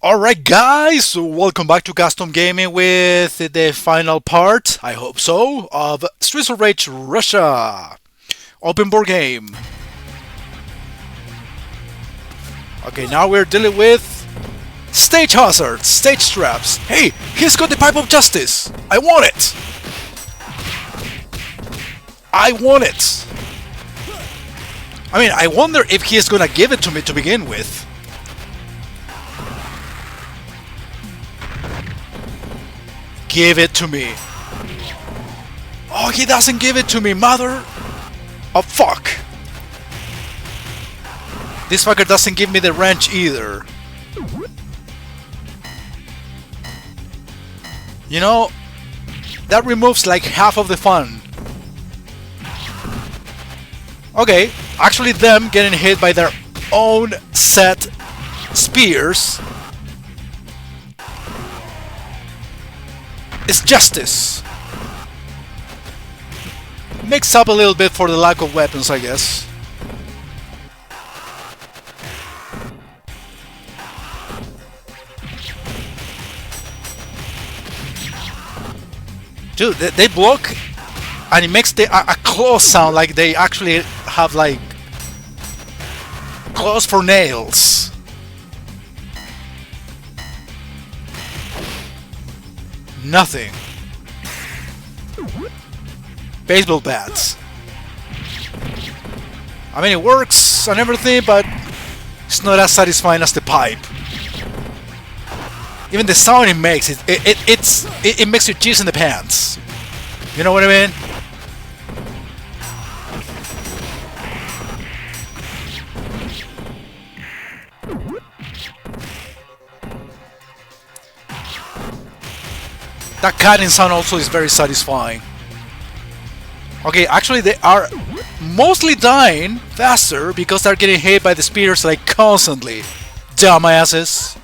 Alright guys, so welcome back to Custom Gaming with the final part, I hope so, of Streets of Rage Russia OpenBor game. Okay, now we're dealing with stage hazards, stage traps. Hey, he's got the pipe of justice! I want it! I want it! I mean, I wonder if he's gonna give it to me to begin with. Give it to me. Oh, he doesn't give it to me, mother of fuck. This fucker doesn't give me the wrench either. You know, that removes like half of the fun. Okay, actually them getting hit by their own set spears is justice. Makes up a little bit for the lack of weapons, I guess. Dude, they block and it makes a claw sound like they actually have like claws for nails. Nothing. Baseball bats. I mean, it works and everything, but it's not as satisfying as the pipe. Even the sound it makes, it makes you jizz in the pants. You know what I mean? That cutting sound also is very satisfying. Okay, actually they are mostly dying faster because they're getting hit by the spears like constantly. Dumbasses.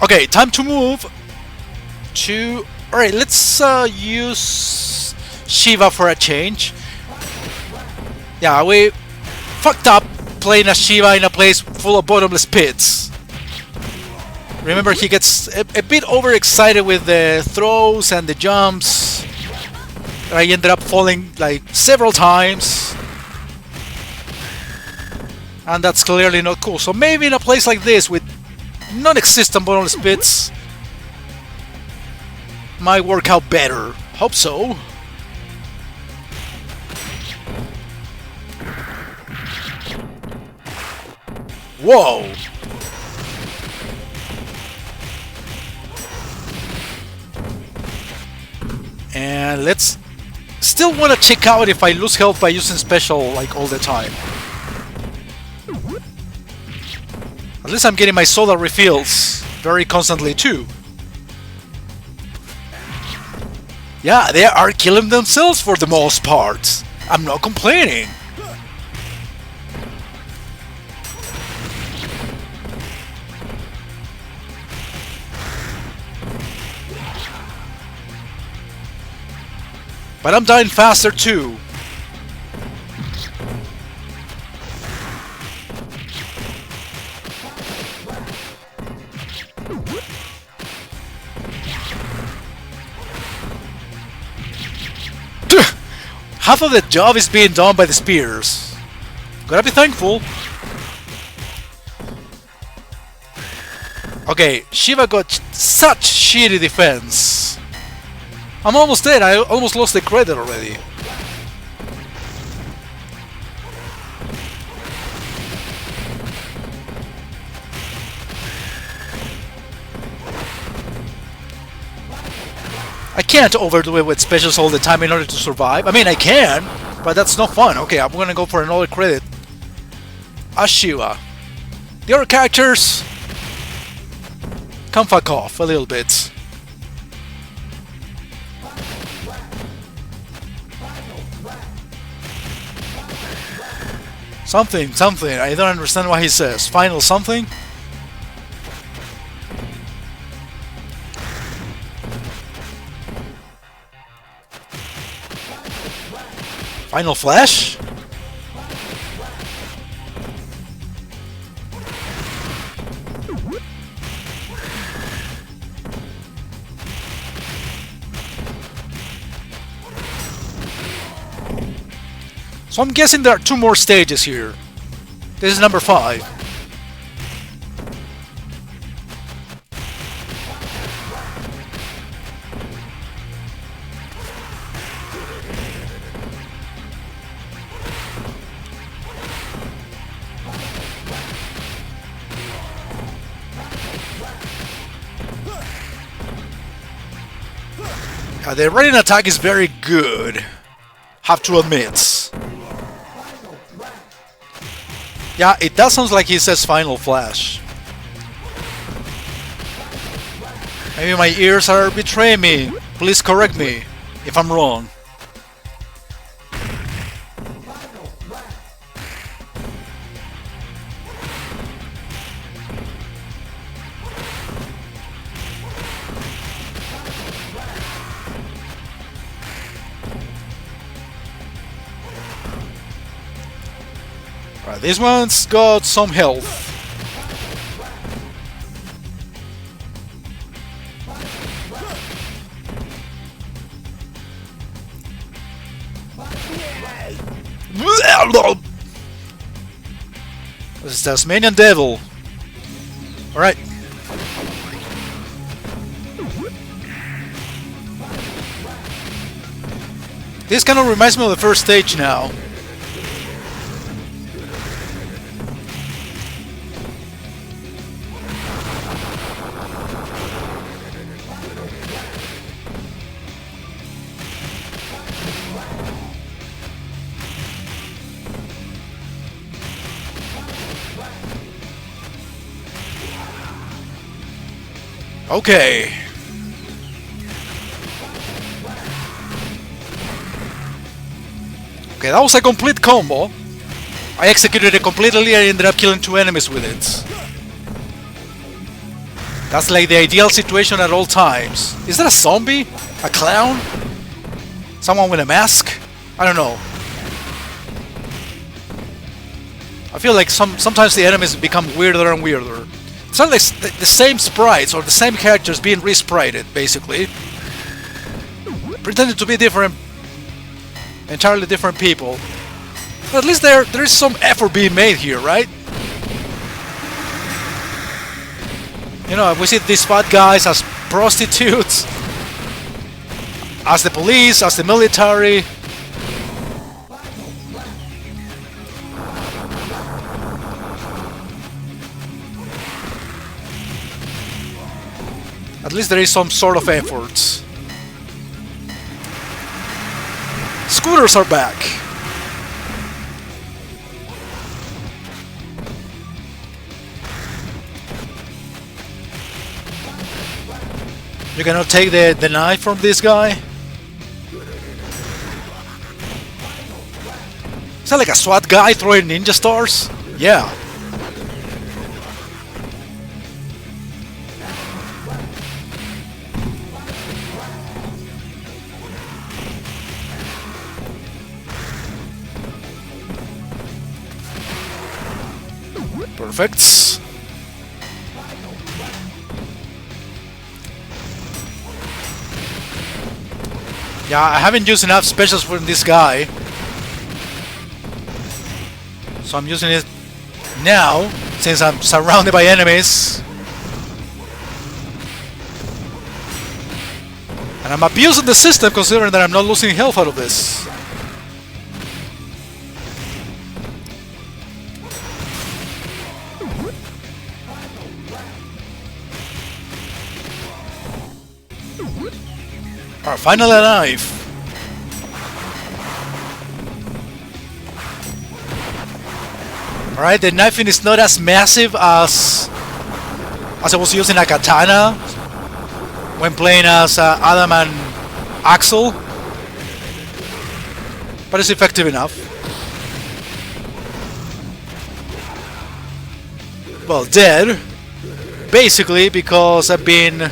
Okay, time to move to... Alright, let's use Shiva for a change. Yeah, we fucked up playing a Shiva in a place full of bottomless pits. Remember, he gets a bit overexcited with the throws and the jumps. I ended up falling like several times. And that's clearly not cool. So maybe in a place like this with non-existent bottomless pits might work out better. Hope so. Whoa! And let's still want to check out if I lose health by using special like all the time. At least I'm getting my soda refills very constantly too. Yeah, they are killing themselves for the most part. I'm not complaining. But I'm dying faster too. Half of the job is being done by the spears. Gotta be thankful. Okay, Shiva got such shitty defense. I'm almost dead, I almost lost the credit already. I can't overdo it with specials all the time in order to survive. I mean, I can, but that's not fun. Okay, I'm gonna go for another credit. Shiva. The other characters can fuck off a little bit. Something, I don't understand what he says. Final something? Final Flash? So I'm guessing there are 2 more stages here. This is number 5. The running attack is very good, have to admit. Yeah, it does sound like he says Final Flash. Maybe my ears are betraying me. Please correct me if I'm wrong. Alright, this one's got some health. This is Tasmanian Devil. Alright. This kind of reminds me of the first stage now. Okay. Okay, that was a complete combo. I executed it completely and ended up killing 2 enemies with it. That's like the ideal situation at all times. Is that a zombie? A clown? Someone with a mask? I don't know. I feel like sometimes the enemies become weirder and weirder. It's not like the same sprites or the same characters being resprited, basically. Pretending to be different, entirely different people. But at least there is some effort being made here, right? You know, we see these fat guys as prostitutes, as the police, as the military. At least there is some sort of effort. Scooters are back. You cannot take the knife from this guy? Is that like a SWAT guy throwing ninja stars? Yeah. Perfect. Yeah, I haven't used enough specials for this guy, so I'm using it now since I'm surrounded by enemies. And I'm abusing the system considering that I'm not losing health out of this. Alright, finally alive. Alright, the knifing is not as massive as I was using a katana when playing as Adam and Axel, but it's effective enough. Well, dead, basically because I've been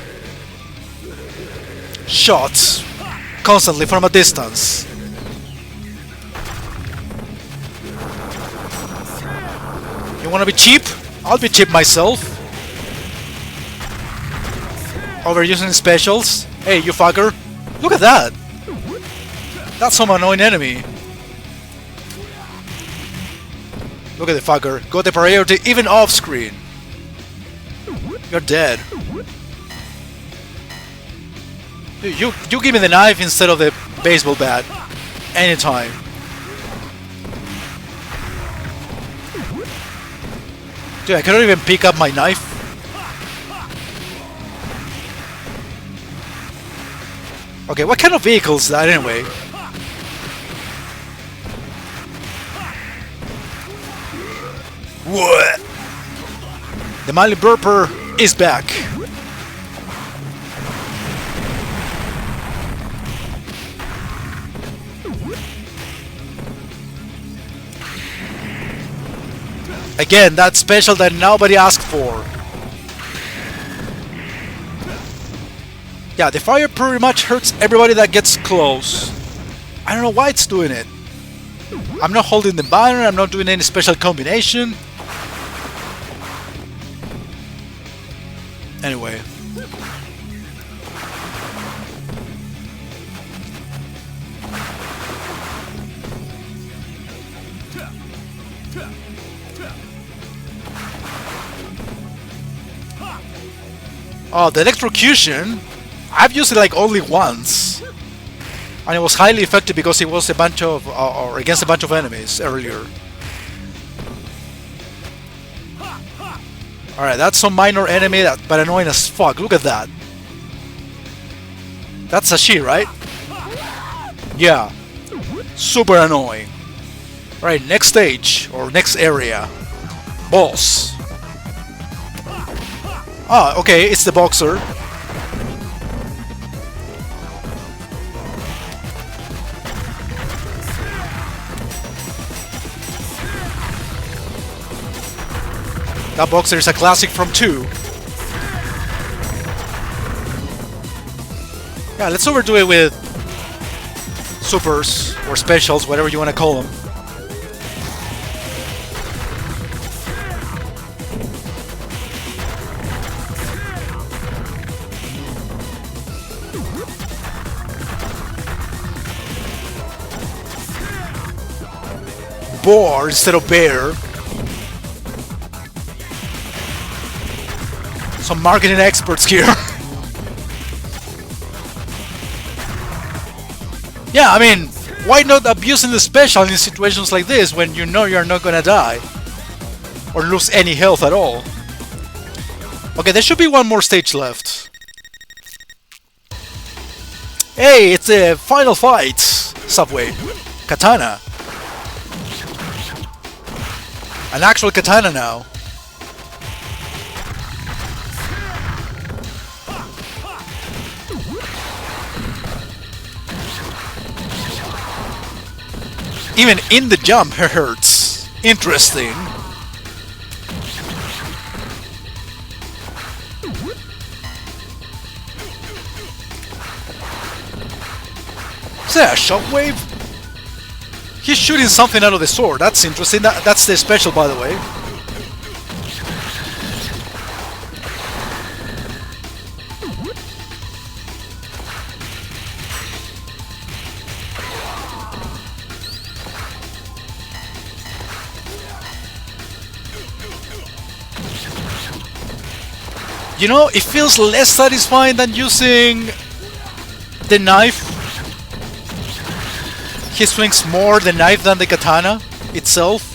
shot constantly from a distance. You wanna be cheap? I'll be cheap myself. Overusing specials. Hey, you fucker. Look at that. That's some annoying enemy. Look at the fucker. Got the priority even off screen. You're dead. Dude, you give me the knife instead of the baseball bat. Anytime. Dude, I cannot even pick up my knife. Okay, what kind of vehicle is that anyway? What? The Miley Burper is back. Again, that special that nobody asked for. Yeah, the fire pretty much hurts everybody that gets close. I don't know why it's doing it. I'm not holding the banner, I'm not doing any special combination. Anyway. Oh, the electrocution, I've used it like only once. And it was highly effective because it was a bunch of, or against a bunch of enemies earlier. Alright, that's some minor enemy, but annoying as fuck. Look at that. That's a she, right? Yeah. Super annoying. Alright, next stage, or next area. Boss. Ah, okay, it's the boxer. That boxer is a classic from 2. Yeah, let's overdo it with supers or specials, whatever you want to call them. Boar instead of bear. Some marketing experts here. Yeah, I mean, why not abusing the special in situations like this when you know you're not gonna die or lose any health at all? Okay, there should be one more stage left. Hey, it's the final fight, Subway. Katana. An actual katana now. Even in the jump hurts. Interesting. Is that a shockwave? He's shooting something out of the sword. That's interesting. That's the special, by the way. You know, it feels less satisfying than using the knife. He swings more the knife than the katana itself.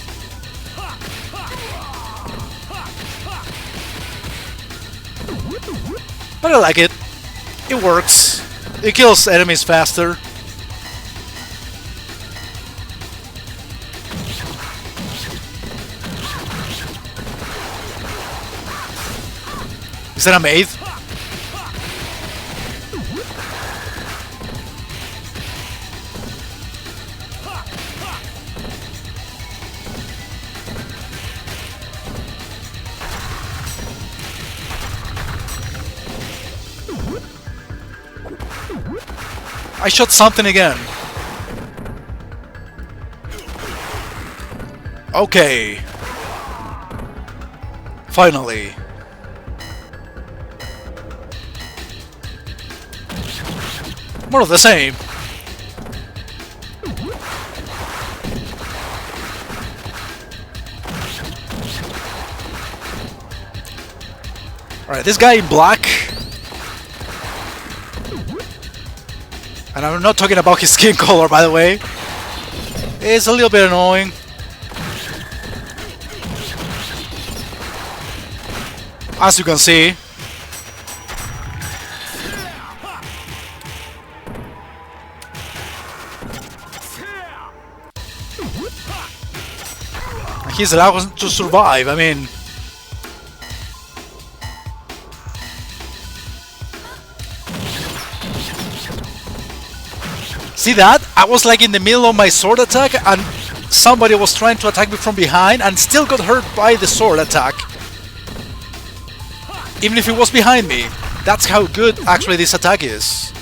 But I like it. It works. It kills enemies faster. Is that a maid? I shot something again. Okay. Finally. More of the same. Alright, this guy in black. And I'm not talking about his skin color, by the way. It's a little bit annoying. As you can see. He's allowed to survive, I mean... See that? I was like in the middle of my sword attack and somebody was trying to attack me from behind and still got hurt by the sword attack. Even if it was behind me. That's how good actually this attack is.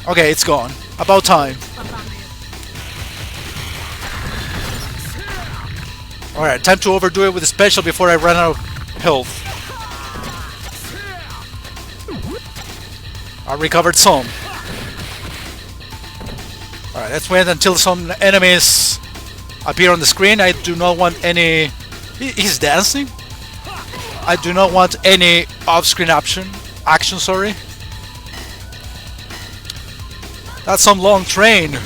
Okay, it's gone. About time. Alright, time to overdo it with the special before I run out of health. I recovered some. Alright, let's wait until some enemies appear on the screen. I do not want any... He's dancing? I do not want any off-screen action, sorry. That's some long train.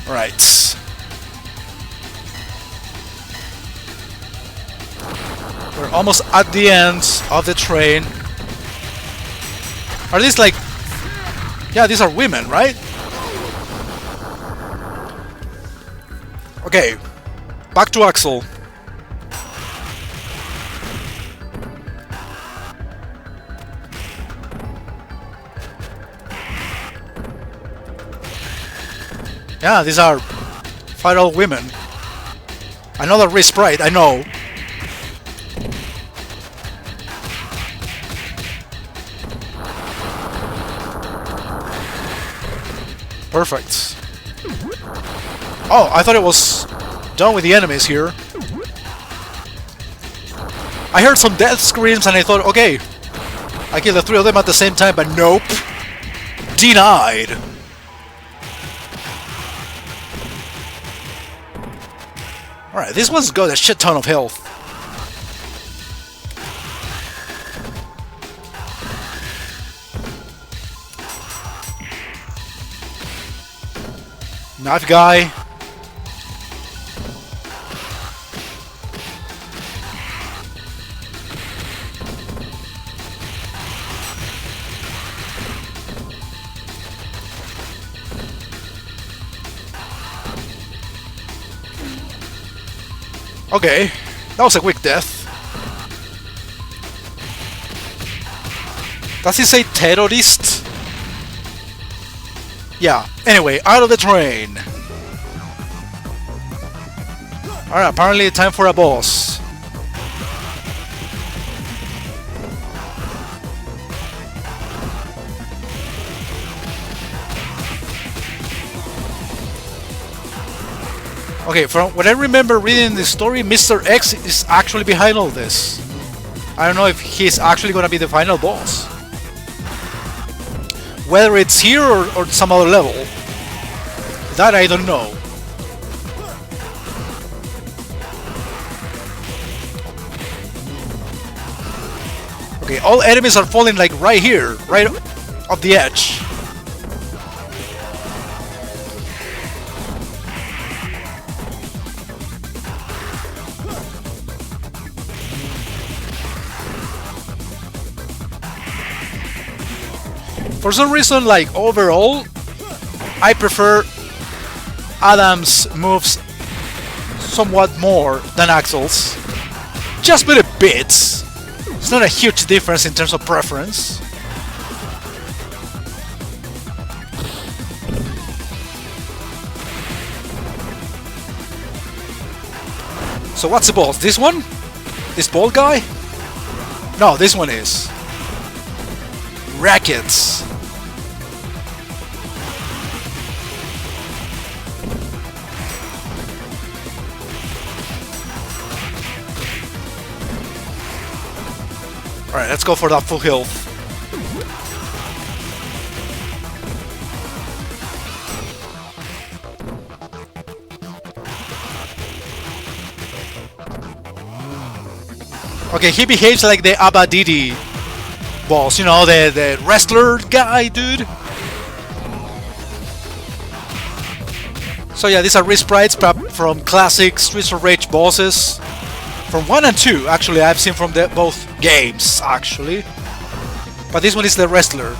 Right. We're almost at the end of the train. Are these like... Yeah, these are women, right? Okay. Back to Axel. Yeah, these are vital women. Another wrist sprite, I know. Perfect. Oh, I thought it was done with the enemies here. I heard some death screams and I thought, okay, I killed the three of them at the same time, but nope. Denied. Alright, this one's got a shit ton of health. Knife guy. Okay, that was a quick death. Does he say terrorist? Yeah, anyway, out of the train. Alright, apparently time for a boss. Okay, from what I remember reading the story, Mr. X is actually behind all this. I don't know if he's actually gonna be the final boss. Whether it's here or some other level. That I don't know. Okay, all enemies are falling like right here, right off the edge. For some reason, like overall, I prefer Adam's moves somewhat more than Axel's. just by a bit. It's not a huge difference in terms of preference. So what's the boss? This one? This bald guy? No, this one is. Rackets. Alright, let's go for that full health. Okay, he behaves like the Abadidi boss, you know, the wrestler guy, dude. So yeah, these are resprites from classic Streets of Rage bosses. From 1 and 2, actually, I've seen from both games, actually. But this one is the wrestler.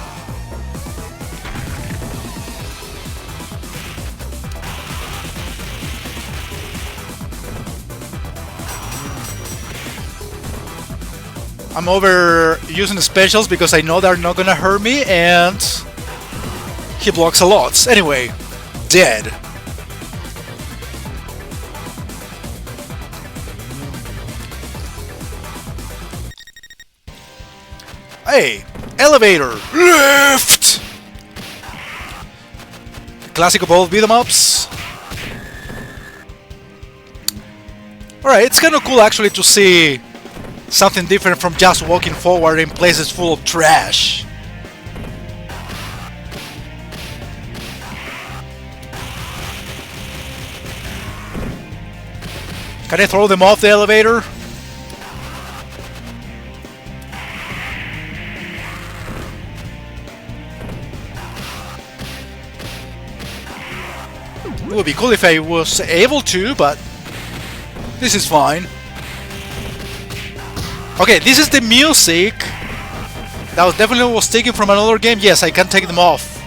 I'm over using the specials because I know they're not gonna hurt me, and he blocks a lot. Anyway, dead. Hey, elevator, lift. Classic of all beat-em-ups. Alright, it's kind of cool actually to see something different from just walking forward in places full of trash. Can I throw them off the elevator? It would be cool if I was able to, but this is fine. Okay, this is the music that definitely was taken from another game. Yes, I can take them off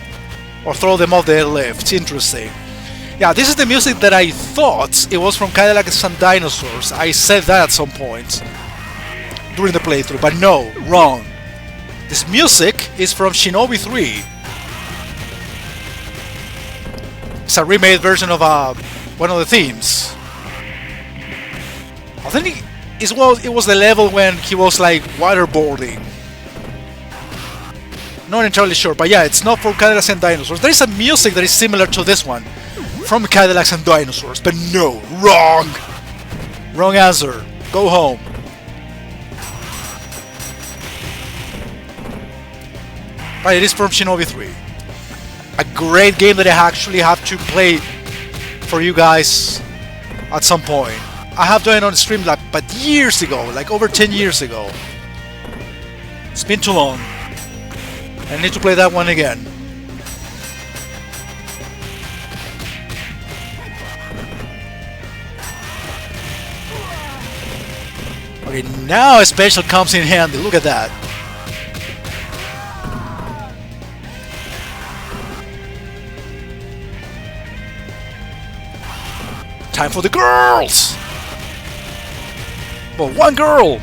or throw them off the lift. Interesting. Yeah, this is the music that I thought it was from Cadillacs and Dinosaurs. I said that at some point during the playthrough, but no, wrong. This music is from Shinobi 3. It's a remade version of one of the themes. I think it was the level when he was like waterboarding. Not entirely sure, but yeah, it's not from Cadillacs and Dinosaurs. There is a music that is similar to this one from Cadillacs and Dinosaurs, but no, wrong! Wrong answer. Go home. Right, it is from Shinobi 3. A great game that I actually have to play for you guys at some point. I have done it on stream but years ago, like over 10 years ago. It's been too long. I need to play that one again. Okay, now a special comes in handy. Look at that. Time for the girls! Well, one girl!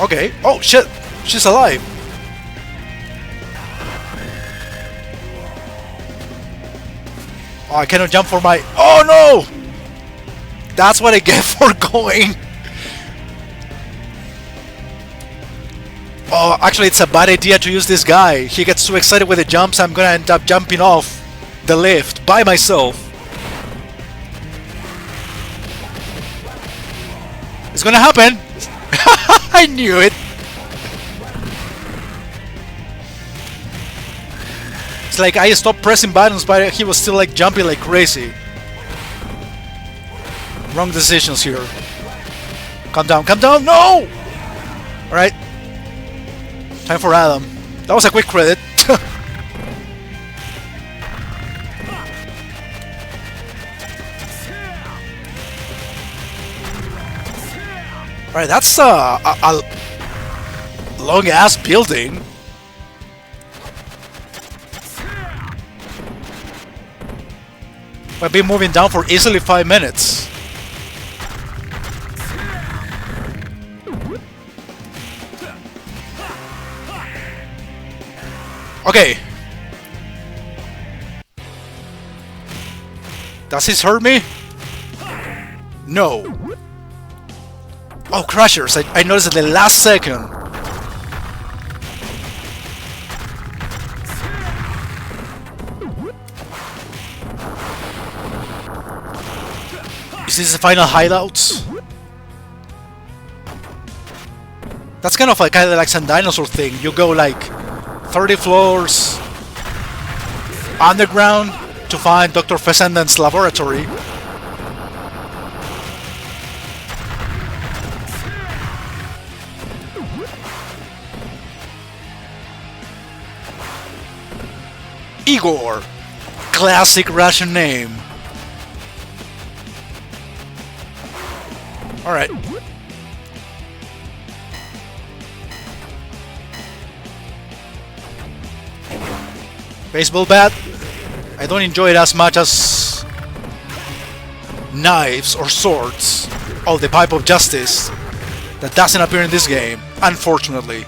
Okay. Oh, shit! She's alive! Oh, I cannot jump for my... Oh, no! That's what I get for going! Oh, actually, it's a bad idea to use this guy. He gets too excited with the jumps, I'm gonna end up jumping off the lift by myself. It's gonna happen! I knew it! It's like I stopped pressing buttons, but he was still like jumping like crazy. Wrong decisions here. Calm down, no! Alright. Time for Adam. That was a quick credit. Alright, that's a long-ass building. We've been moving down for easily 5 minutes. Okay. Does this hurt me? No. Oh, Crushers. I noticed at the last second. Is this the final hideouts? That's kind of like some dinosaur thing. You go like 30 floors underground to find Dr. Fessenden's laboratory. Igor. Classic Russian name. Alright. Baseball bat. I don't enjoy it as much as knives or swords. Oh, the Pipe of Justice. That doesn't appear in this game, unfortunately.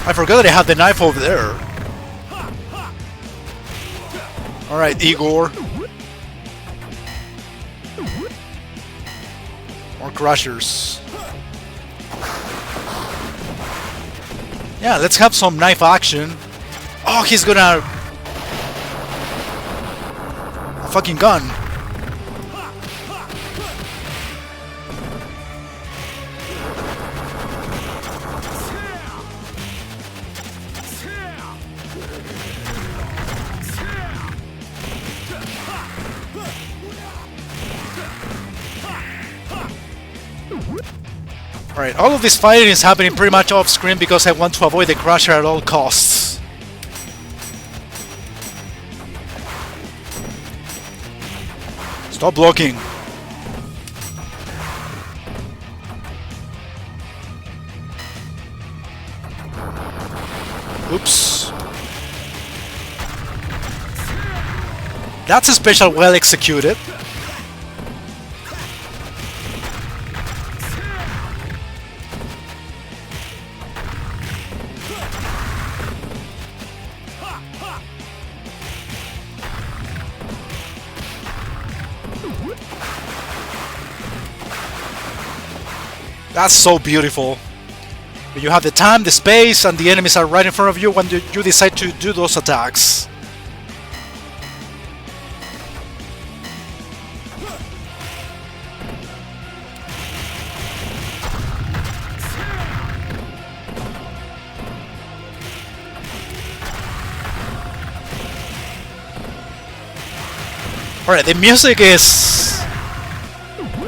I forgot that I had the knife over there. Alright, Igor. More Crushers. Yeah, let's have some knife action. Oh, he's gonna... a fucking gun. Alright, all of this fighting is happening pretty much off screen because I want to avoid the Crusher at all costs. Stop blocking. Oops. That's a special well executed. That's so beautiful. You have the time, the space, and the enemies are right in front of you when you decide to do those attacks. Alright, the music is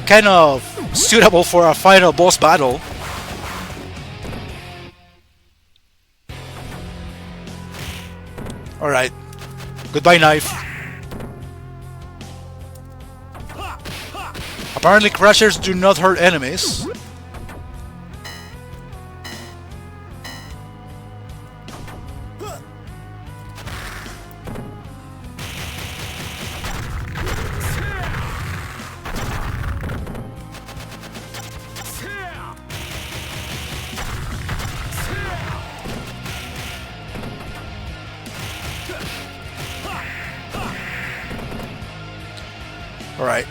kind of suitable for a final boss battle. Alright. Goodbye, knife. Apparently Crushers do not hurt enemies. Alright.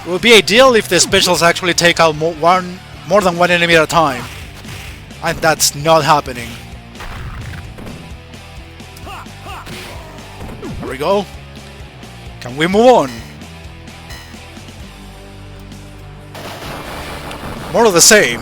It would be ideal if the specials actually take out more than one enemy at a time. And that's not happening. There we go. Can we move on? More of the same.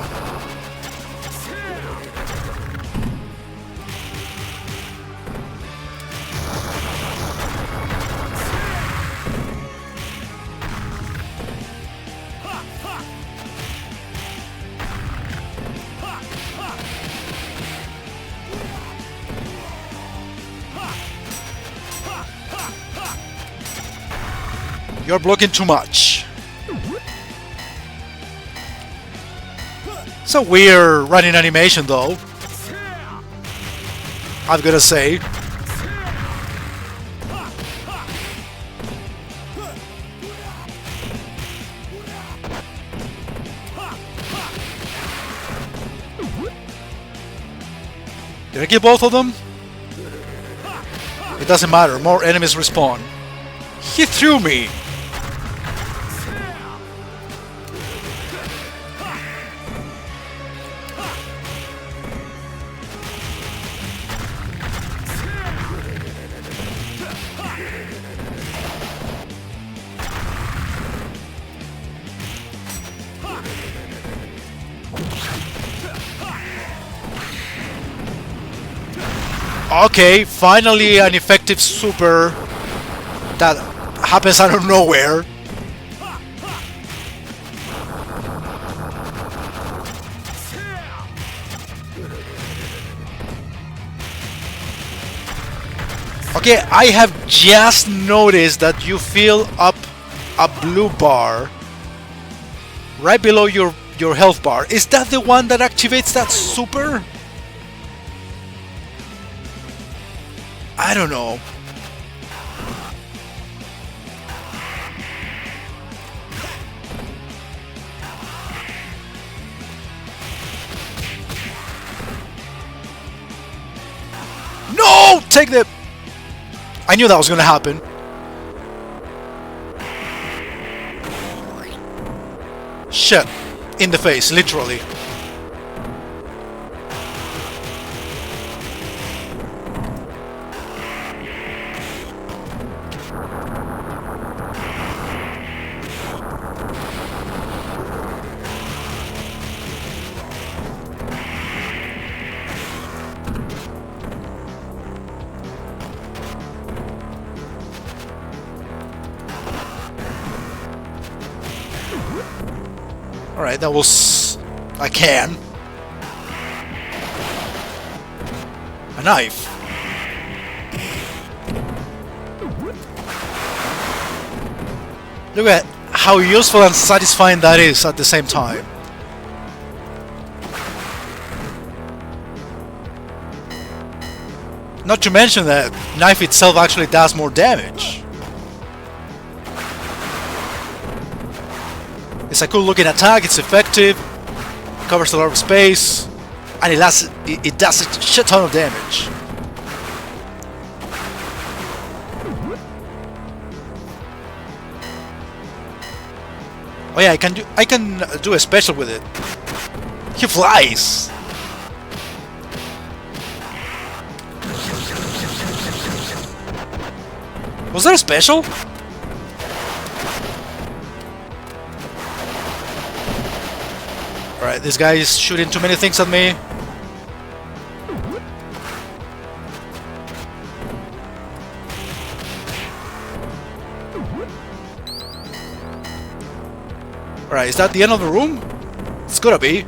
You're blocking too much. It's a weird running animation though, I've gotta say. Did I kill both of them? It doesn't matter, more enemies respawn. He threw me! Okay, finally an effective super that happens out of nowhere. Okay, I have just noticed that you fill up a blue bar right below your health bar. Is that the one that activates that super? I don't know. No! Take the... I knew that was gonna happen. Shit. In the face, literally. Alright, that was... I can. A knife. Look at how useful and satisfying that is at the same time. Not to mention that knife itself actually does more damage. It's a cool looking attack, it's effective, covers a lot of space, and it does a shit ton of damage. Oh yeah, I can do a special with it. He flies. Was that a special? Alright, this guy is shooting too many things at me. Alright, is that the end of the room? It's gotta be.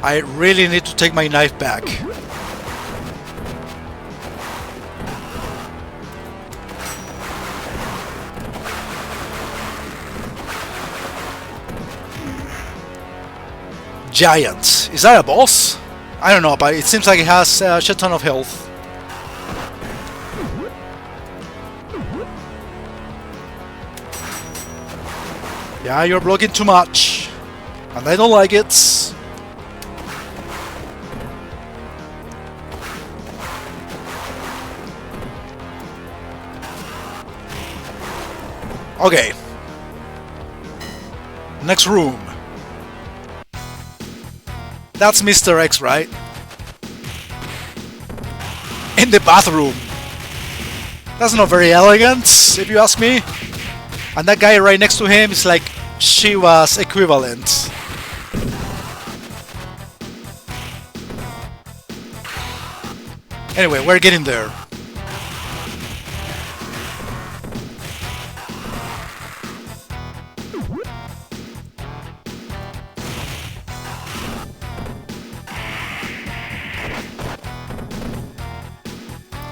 I really need to take my knife back. Giant. Is that a boss? I don't know, but it seems like it has a shit ton of health. Yeah, you're blocking too much. And I don't like it. Okay. Next room. That's Mr. X, right? In the bathroom. That's not very elegant, if you ask me. And that guy right next to him is like Shiva's equivalent. Anyway, we're getting there.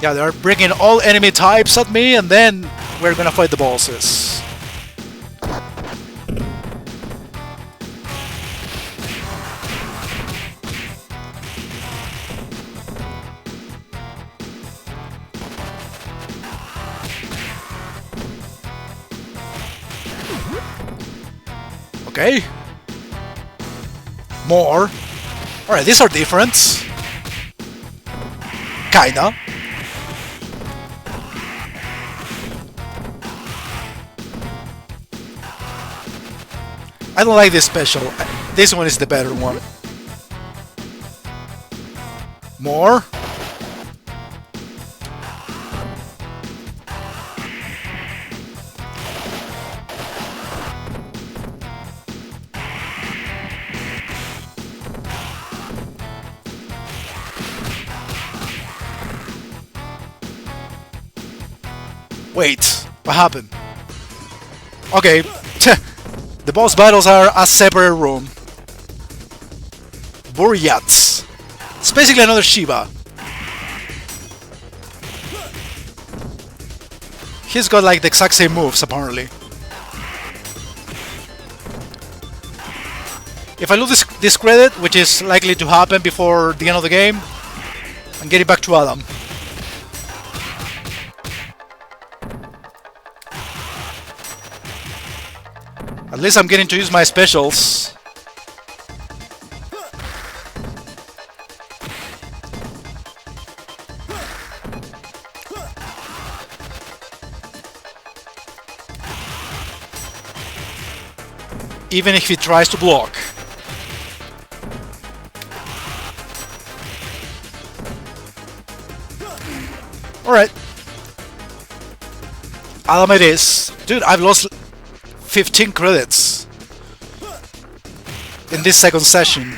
Yeah, they're bringing all enemy types at me, and then we're gonna fight the bosses. Okay. More. Alright, these are different. Kinda. I don't like this special. This one is the better one. More. Wait, what happened? Okay, the boss battles are a separate room. Buryats. It's basically another Shiva. He's got like the exact same moves apparently. If I lose this credit, which is likely to happen before the end of the game, I'm getting back to Adam. At least I'm getting to use my specials. Even if he tries to block. Alright. Adam it is. Dude, I've lost 15 credits in this second session.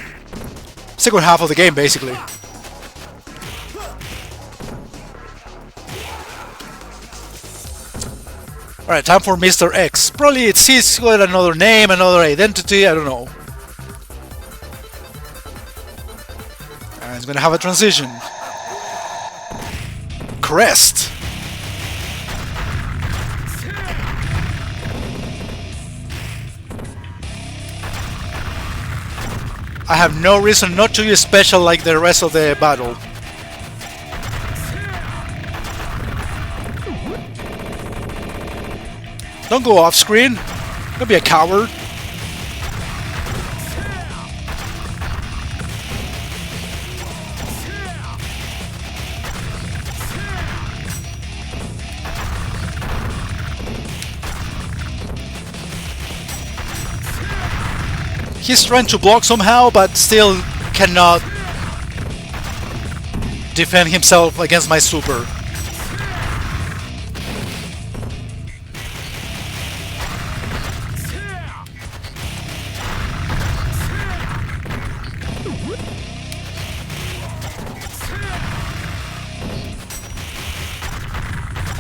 Second half of the game, basically. Alright, time for Mr. X. Probably he's got another name, another identity, I don't know. And it's gonna have a transition. Crest. I have no reason not to use special like the rest of the battle. Don't go off screen. Don't be a coward. He's trying to block somehow, but still cannot defend himself against my super.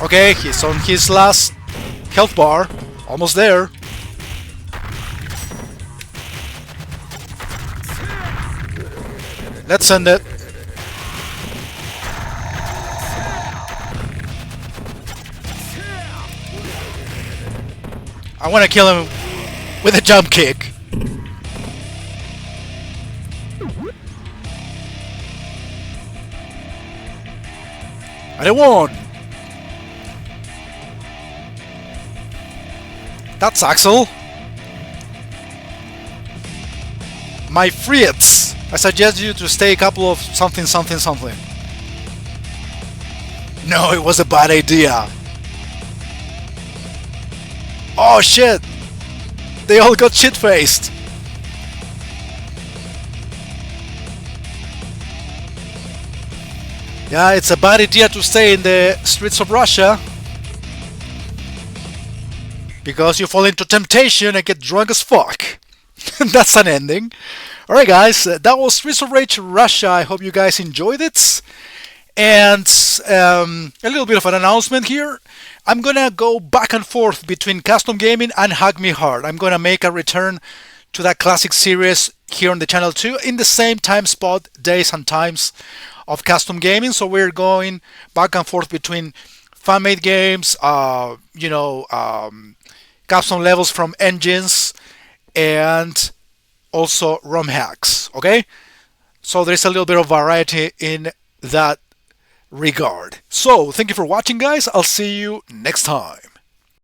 Okay, he's on his last health bar. Almost there. Let's send it. I want to kill him with a jump kick. And I won. That's Axel. My Friets. I suggest you to stay a couple of something. No, it was a bad idea. Oh shit! They all got shit-faced. Yeah, it's a bad idea to stay in the streets of Russia. Because you fall into temptation and get drunk as fuck. That's an ending. Alright guys, that was Streets of Rage Russia. I hope you guys enjoyed it. And a little bit of an announcement here. I'm gonna go back and forth between custom gaming and Hack Me Hard. I'm gonna make a return to that classic series here on the channel too, in the same time spot, days and times of custom gaming. So we're going back and forth between fan-made games, custom levels from engines, and also ROM hacks. Okay, so there's a little bit of variety in that regard. So thank you for watching, guys. I'll see you next time.